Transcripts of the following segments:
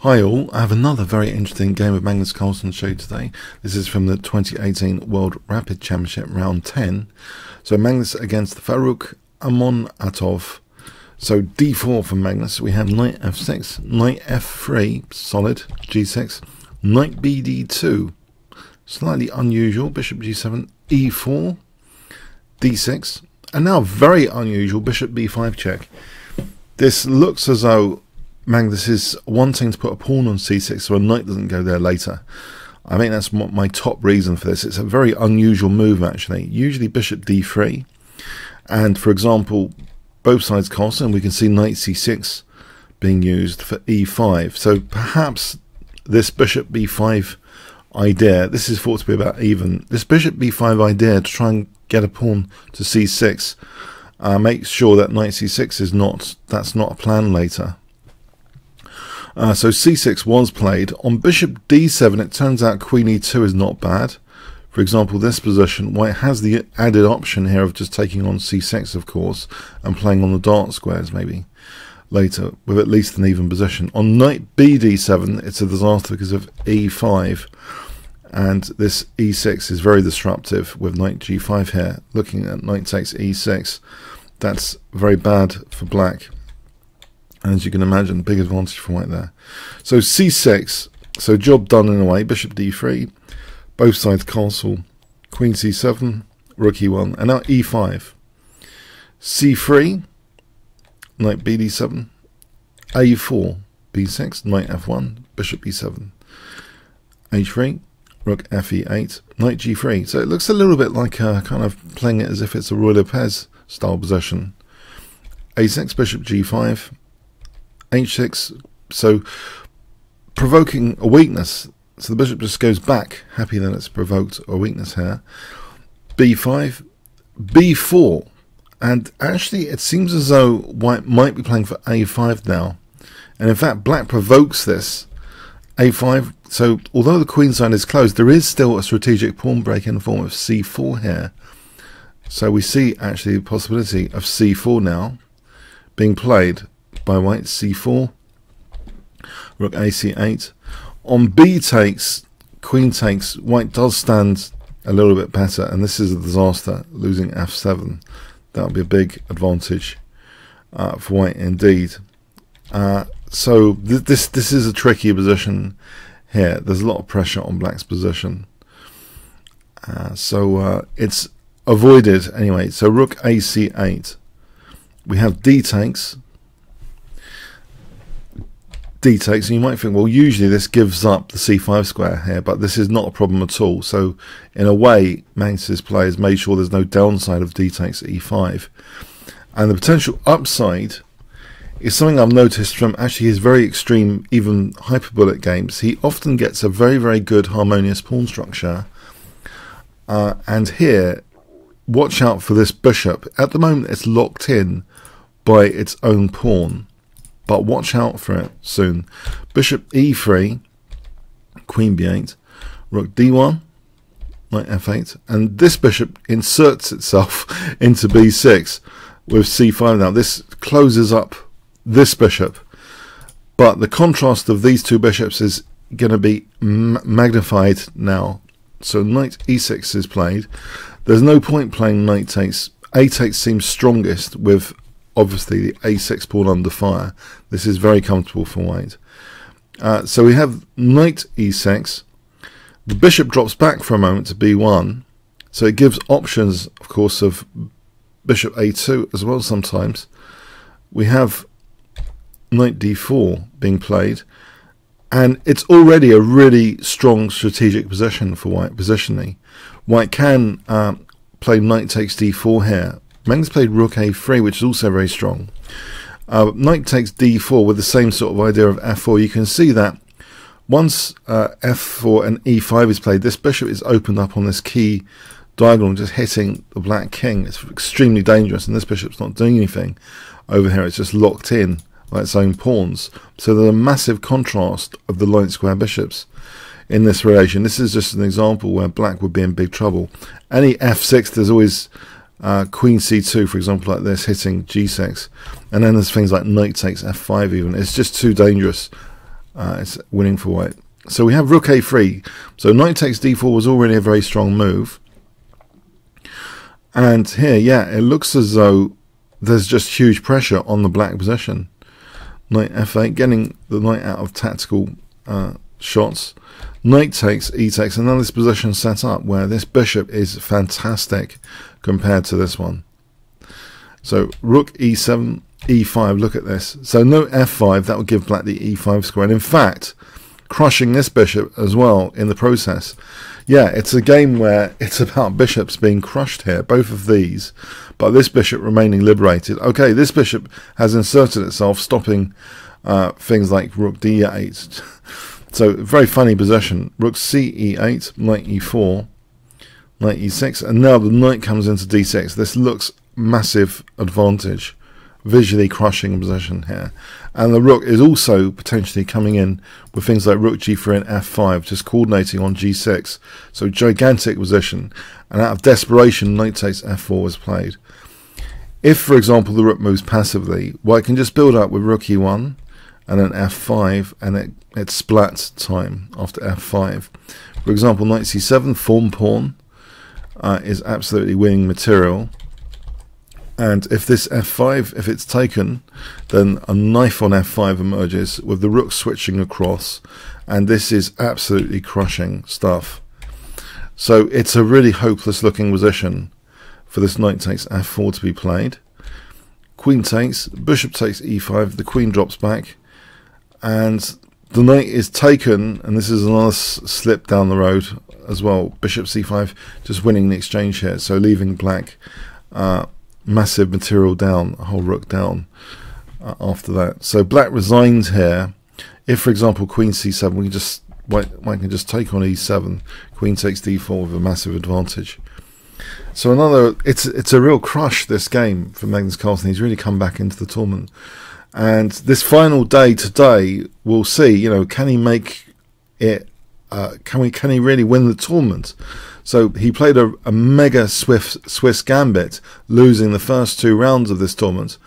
Hi all, I have another very interesting game of Magnus Carlsen to show you today. This is from the 2018 World Rapid Championship round 10. So Magnus against the Faruk Amonatov. So d4 from Magnus. We have knight f6, knight f3, solid, g6, knight bd2, slightly unusual, bishop g7, e4, d6, and now very unusual, bishop b5 check. This looks as though Magnus is wanting to put a pawn on c6 so a knight doesn't go there later. I think that's my top reason for this. It's a very unusual move actually. Usually bishop d3, and for example both sides Carlsen, we can see knight c6 being used for e5. So perhaps this bishop b5 idea, this is thought to be about even, this bishop b5 idea to try and get a pawn to c6 makes sure that knight c6 is not, that's not a plan later. So c6 was played. On bishop d7 it turns out queen e2 is not bad. For example, this position, white has the added option here of just taking on c6 of course and playing on the dark squares maybe later with at least an even position. On knight bd7 it's a disaster because of e5, and this e6 is very disruptive with knight g5 here. Looking at knight takes e6, that's very bad for black. And as you can imagine, big advantage for white there. So c6, so job done in a way. Bishop d3, both sides castle, queen c7, rook e1, and now e5. c3, knight bd7, a4, b6, knight f1, bishop e7, h3, rook fe8, knight g3. So it looks a little bit like kind of playing it as if it's a Ruy Lopez style position. a6, bishop g5, h6, so provoking a weakness. So the bishop just goes back, happy that it's provoked a weakness here. b5, b4, and actually it seems as though white might be playing for a5 now, and in fact black provokes this a5. So although the queen side is closed, there is still a strategic pawn break in the form of c4 here. So we see actually the possibility of c4 now being played by white. c4, rook ac8. On b takes, queen takes, white does stand a little bit better, and this is a disaster, losing f7. That would be a big advantage for white indeed. So this is a tricky position here. There's a lot of pressure on black's position, so it's avoided anyway. So rook ac8, we have d takes, and you might think, well, usually this gives up the c5 square here, but this is not a problem at all. So in a way, Magnus's players made sure there's no downside of d takes e5, and the potential upside is something I've noticed from actually his very extreme, even hyperbolic games. He often gets a very, very good harmonious pawn structure, and here, watch out for this bishop. At the moment, it's locked in by its own pawn, but watch out for it soon. Bishop e3, queen b8, rook d1, knight f8, and this bishop inserts itself into b6 with c5 now. This closes up this bishop, but the contrast of these two bishops is going to be magnified now. So knight e6 is played. There's no point playing knight takes. A takes seems strongest with obviously the a6 pawn under fire. This is very comfortable for white. So we have knight e6. The bishop drops back for a moment to b1, so it gives options, of course, of bishop a2 as well sometimes. We have knight d4 being played, and it's already a really strong strategic position for white positionally. White can play knight takes d4 here. Magnus played rook a3, which is also very strong. Knight takes d4 with the same sort of idea of f4. You can see that once f4 and e5 is played, this bishop is opened up on this key diagonal, just hitting the black king. It's extremely dangerous, and this bishop's not doing anything over here. It's just locked in by its own pawns. So there's a massive contrast of the light square bishops in this relation. This is just an example where black would be in big trouble. Any f6, there's always queen c2, for example, like this, hitting g6, and then there's things like knight takes f5 even. It's just too dangerous It's winning for white. So we have rook a3. So knight takes d4 was already a very strong move. And here, yeah, it looks as though there's just huge pressure on the black position. Knight f8, getting the knight out of tactical shots. Knight takes, e takes, and now this position set up where this bishop is fantastic compared to this one. So rook e7, e5, look at this. So no f5, that would give black the e5 square. And in fact, crushing this bishop as well in the process. Yeah, it's a game where it's about bishops being crushed here, both of these, but this bishop remaining liberated. Okay, this bishop has inserted itself, stopping things like rook d8. So, very funny position. Rook c e8, knight e4, knight e6, and now the knight comes into d6. This looks massive advantage, visually crushing position here. And the rook is also potentially coming in with things like rook g3 and f5, just coordinating on g6. So gigantic position. And out of desperation, knight takes f4 was played. If, for example, the rook moves passively, well, it can just build up with rook e1 and then f5, and it's splat time after f5. For example, knight c7, form pawn, is absolutely winning material. And if this f5, if it's taken, then a knife on f5 emerges with the rook switching across, and this is absolutely crushing stuff. So it's a really hopeless looking position for this knight takes f4 to be played. Queen takes, bishop takes e5, the queen drops back, and the knight is taken, and this is another slip down the road as well. Bishop c5 just winning the exchange here, so leaving black massive material down, a whole rook down after that. So black resigns here. If, for example, queen c7, we can just white can just take on e7. Queen takes d4 with a massive advantage. So another, it's a real crush, this game for Magnus Carlsen. He's really come back into the tournament. And this final day today, we'll see, you know, can he make it, can he really win the tournament? So he played a mega Swiss gambit, losing the first 2 rounds of this tournament,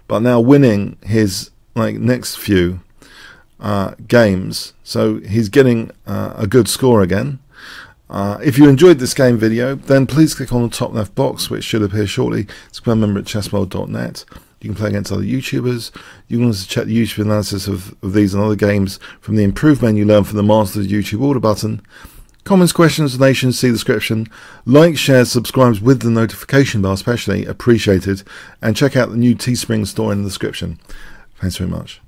but now winning his next few games. So he's getting a good score again. If you enjoyed this game video, then please click on the top left box, which should appear shortly. Become a member at chessworld.net. You can play against other YouTubers. You can also check the YouTube analysis of these and other games from the improved menu. Learn from the Masters YouTube order button. Comments, questions, donations, see the description. Like, share, subscribe with the notification bell, especially appreciated. And check out the new Teespring store in the description. Thanks very much.